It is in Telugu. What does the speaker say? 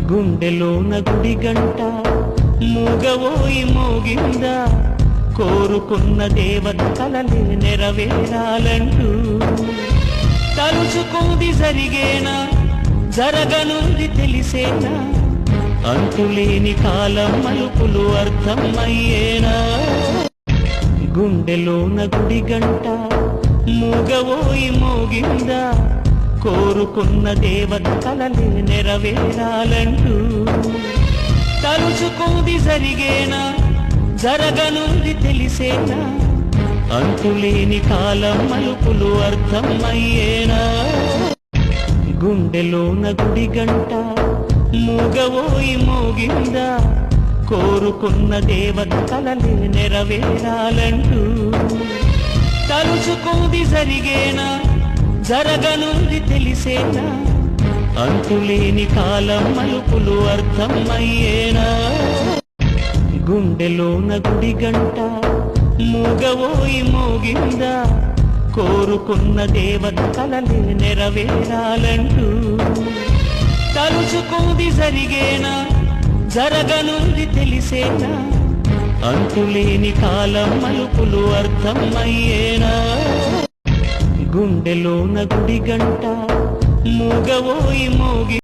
గుండెలోన గుడి గంట మూగవోయి మోగిందా, కోరుకున్న దేవత కలలే నెరవేరాలంటూ. తలుచుకుంది జరిగేనా, జరగనుంది తెలిసేనా, అంతులేని కాలం మలుపులు అర్థం అయ్యేనా. గుండెలోన గుడి గంట మూగవోయి మోగిందా, కోరుకున్న దేవత కలలే నెరవేరాలంటూ. తలుచుకుంది జరిగేనా, జరగనుంది తెలిసేనా, అంతులేని కాలం మలుపులు అర్థం అయ్యేనా. గుండెలోన గుడి గంట మూగవోయి మోగిందా, కోరుకున్న దేవత కలలే నెరవేరాలంటూ. తలుచుకుంది జరిగేనా, జరగనుంది తెలిసేనా, అంతులేని కాలం మలుపులు అర్థం అయ్యేనా. గుండెలోన గుడి గంట మూగవోయి మోగిందా, కోరుకున్న దేవత కలలే నెరవేరాలంటూ. తలుచుకుంది జరిగేనా, జరగనుంది తెలిసేనా, అంతులేని కాలం మలుపులు అర్థం అయ్యేనా. గుండెలోన గుడి గంట మూగవోయి మోగి